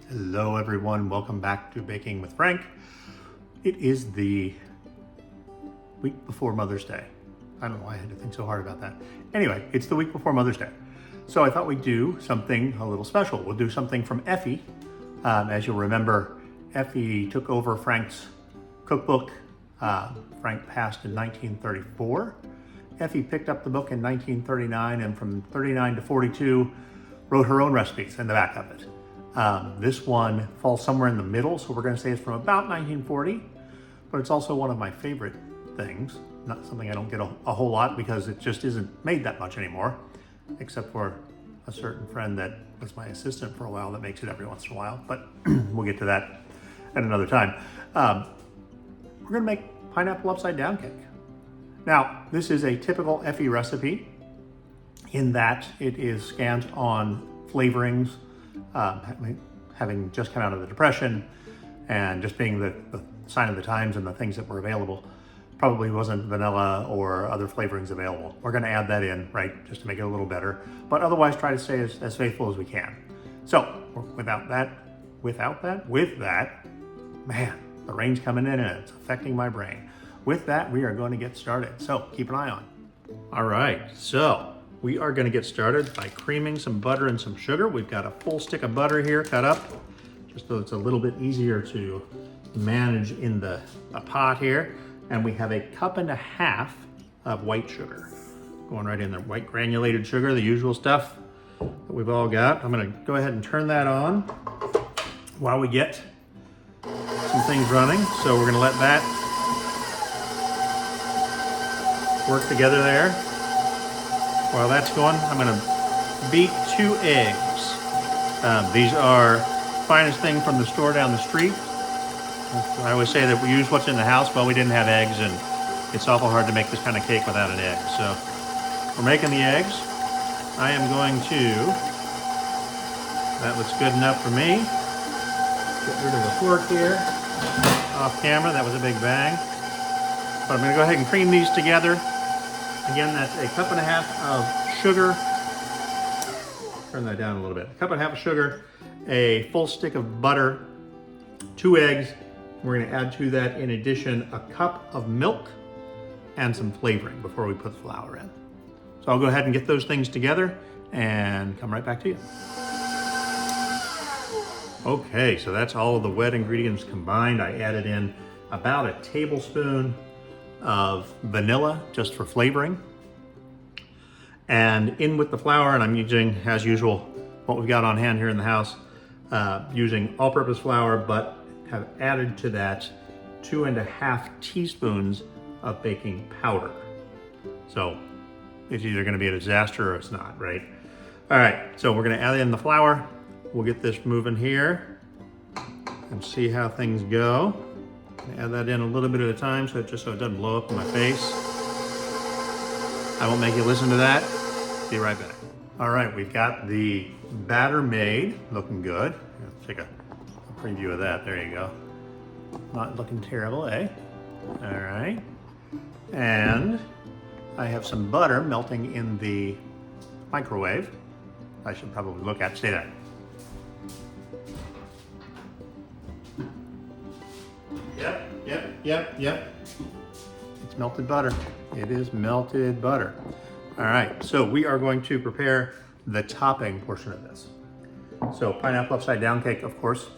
Hello everyone, welcome back to Baking with Frank. It is the week before Mother's Day. I don't know why I had to think so hard about that. Anyway, it's the week before Mother's Day. So I thought we'd do something a little special. We'll do something from Effie. As you'll remember, Effie took over Frank's cookbook. Frank passed in 1934. Effie picked up the book in 1939 and from 39 to 42 wrote her own recipes in the back of it. This one falls somewhere in the middle, so we're going to say it's from about 1940, but it's also one of my favorite things. Not something I don't get a whole lot because it just isn't made that much anymore, except for a certain friend that was my assistant for a while that makes it every once in a while, but we'll get to that at another time. We're going to make pineapple upside down cake. Now, this is a typical Effie recipe in that it is scant on flavorings, having just come out of the Depression and just being the sign of the times and the things that were available. Probably wasn't vanilla or other flavorings available. We're going to add that in, right, just to make it a little better, but otherwise try to stay as faithful as we can. So with that, man, the rain's coming in and it's affecting my brain. With that, we are going to get started. So keep an eye on. All right, so we are going to get started by creaming some butter and some sugar. We've got a full stick of butter here cut up, just so it's a little bit easier to manage in the pot here. And we have 1.5 cups of white sugar going right in there. White granulated sugar, the usual stuff that we've all got. I'm going to go ahead and turn that on while we get some things running. So we're going to let that work together there. While that's going, I'm going to beat 2 eggs. These are finest thing from the store down the street. I always say that we use what's in the house. Well, we didn't have eggs, and it's awful hard to make this kind of cake without an egg. So we're making the eggs. I am going to, that looks good enough for me. Get rid of the fork here. Off camera, that was a big bang. But I'm going to go ahead and cream these together. Again, that's 1.5 cups of sugar. Turn that down a little bit. 1.5 cups of sugar, a full stick of butter, 2 eggs. We're going to add to that, in addition, 1 cup of milk and some flavoring before we put the flour in. So I'll go ahead and get those things together and come right back to you. Okay, so that's all of the wet ingredients combined. I added in about 1 tablespoon of vanilla just for flavoring. And in with the flour, and I'm using, as usual, what we've got on hand here in the house, using all-purpose flour, but have added to that 2.5 teaspoons of baking powder. So it's either going to be a disaster or it's not, right? All right, so we're going to add in the flour. We'll get this moving here and see how things go. Add that in a little bit at a time, so it doesn't blow up in my face. I won't make you listen to that. Be right back. All right, we've got the batter made, looking good. Let's take a preview of that. There you go. Not looking terrible, eh? All right. And I have some butter melting in the microwave. I should probably look at, stay there. Yep. It's melted butter. It is melted butter. All right, so we are going to prepare the topping portion of this. So pineapple upside down cake, of course,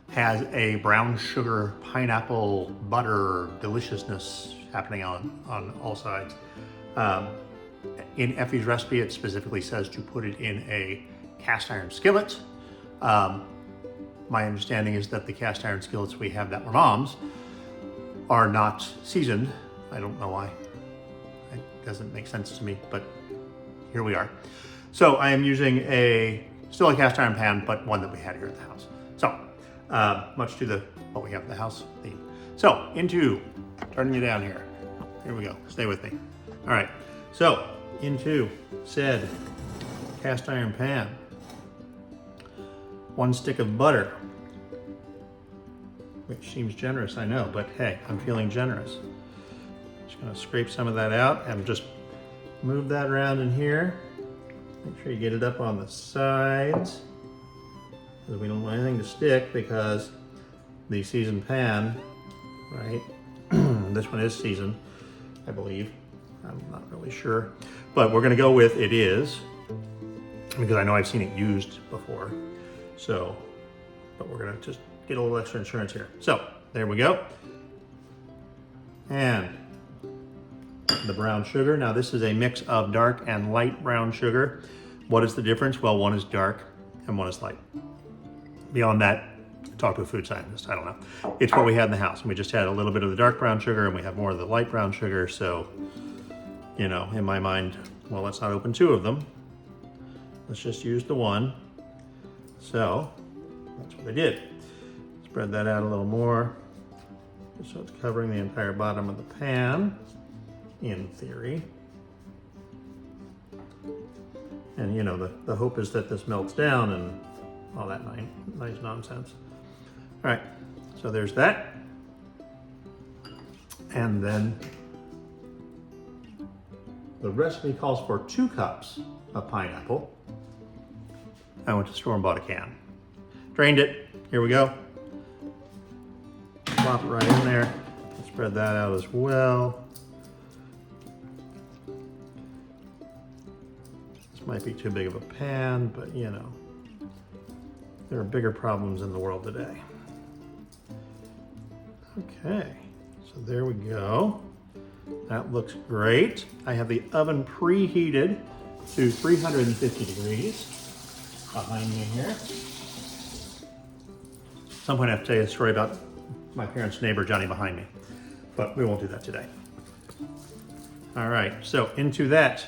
has a brown sugar pineapple butter deliciousness happening on all sides. In Effie's recipe, it specifically says to put it in a cast iron skillet. My understanding is that the cast iron skillets we have that were Mom's are not seasoned. I don't know why. It doesn't make sense to me, but here we are. So I am using a Still a cast iron pan, but one that we had here at the house. So, much to what we have at the house theme. So, into, turning you down here. Here we go, stay with me. All right, so into said cast iron pan. 1 stick of butter, which seems generous, I know, but hey, I'm feeling generous. Just gonna scrape some of that out and just move that around in here. Make sure you get it up on the sides, because we don't want anything to stick, because the seasoned pan, right? This one is seasoned, I believe. I'm not really sure, but we're gonna go with it is, because I know I've seen it used before. So, but we're gonna just get a little extra insurance here. So, there we go. And the brown sugar. Now this is a mix of dark and light brown sugar. What is the difference? Well, one is dark and one is light. Beyond that, talk to a food scientist, I don't know. It's what we had in the house. And we just had a little bit of the dark brown sugar and we have more of the light brown sugar. So, you know, in my mind, well, let's not open 2 of them. Let's just use the one. So, that's what I did. Spread that out a little more, so it's covering the entire bottom of the pan, in theory. And you know, the hope is that this melts down and all that nice nonsense. All right, so there's that. And then the recipe calls for 2 cups of pineapple. I went to the store and bought a can. Drained it, here we go. Plop it right in there. Spread that out as well. This might be too big of a pan, but you know, there are bigger problems in the world today. Okay, so there we go. That looks great. I have the oven preheated to 350 degrees behind me here. At some point I have to tell you a story about my parents' neighbor, Johnny, behind me, but we won't do that today. All right, so into that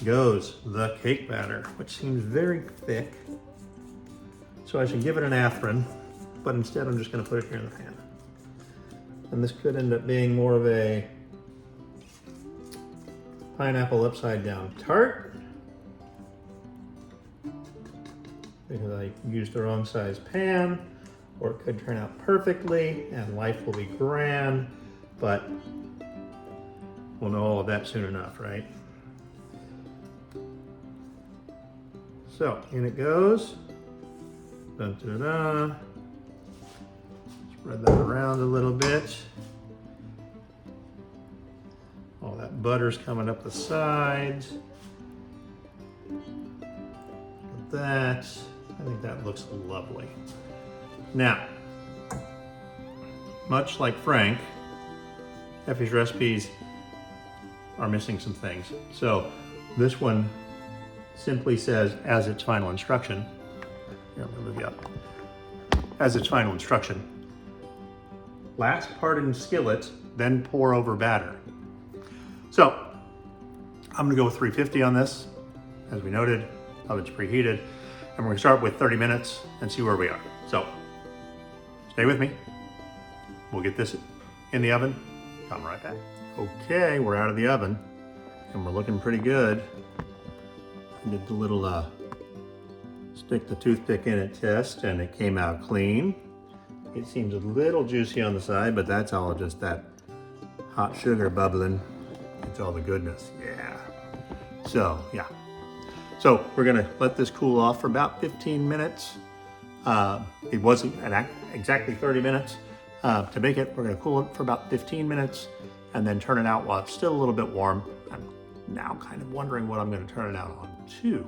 goes the cake batter, which seems very thick. So I should give it an aspirin, but instead I'm just gonna put it here in the pan. And this could end up being more of a pineapple upside down tart, because I used the wrong size pan, or it could turn out perfectly and life will be grand, but we'll know all of that soon enough, right? So in it goes. Dun, dun, dun. Spread that around a little bit. All that butter's coming up the sides. Like that. I think that looks lovely. Now, much like Frank, Effie's recipes are missing some things. So this one simply says, as its final instruction, here, I'm gonna move you up. As its final instruction, last part in skillet, then pour over batter. So I'm gonna go with 350 on this. As we noted, oven's preheated, and we're gonna start with 30 minutes and see where we are. So stay with me. We'll get this in the oven, come right back. Okay, we're out of the oven and we're looking pretty good. I did the little stick the toothpick in it test and it came out clean. It seems a little juicy on the side, but that's all just that hot sugar bubbling. It's all the goodness, yeah. So, yeah. So we're gonna let this cool off for about 15 minutes. It wasn't exactly 30 minutes. To bake it, we're gonna cool it for about 15 minutes and then turn it out while it's still a little bit warm. I'm now kind of wondering what I'm gonna turn it out on to.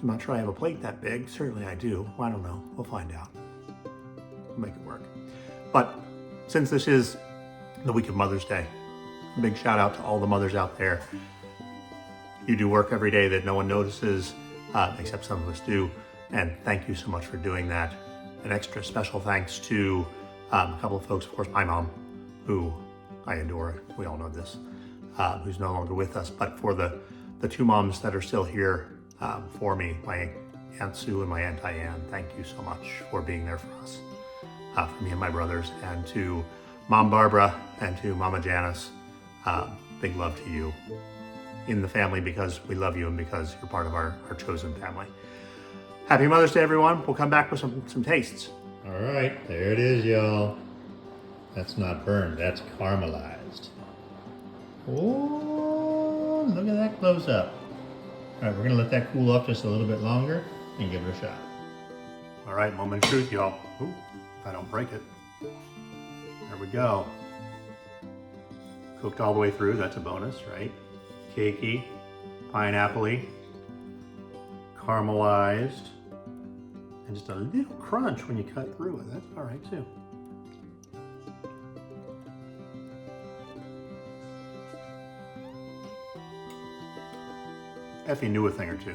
I'm not sure I have a plate that big. Certainly I do. I don't know. We'll find out. We'll make it work. But since this is the week of Mother's Day, a big shout out to all the mothers out there. You do work every day that no one notices, except some of us do. And thank you so much for doing that. An extra special thanks to a couple of folks, of course, my mom, who I adore. We all know this, who's no longer with us. But for the 2 moms that are still here for me, my Aunt Sue and my Aunt Diane, thank you so much for being there for us, for me and my brothers, and to Mom Barbara and to Mama Janice. Big love to you in the family, because we love you and because you're part of our chosen family. Happy Mother's Day, everyone. We'll come back with some tastes. All right, there it is, y'all. That's not burned, that's caramelized. Oh, look at that close up. All right, we're gonna let that cool off just a little bit longer and give it a shot. All right, moment of truth, y'all. Ooh, if I don't break it. There we go. Cooked all the way through, that's a bonus, right? Cakey, pineapple-y, caramelized, and just a little crunch when you cut through it. That's all right too. Effie knew a thing or two.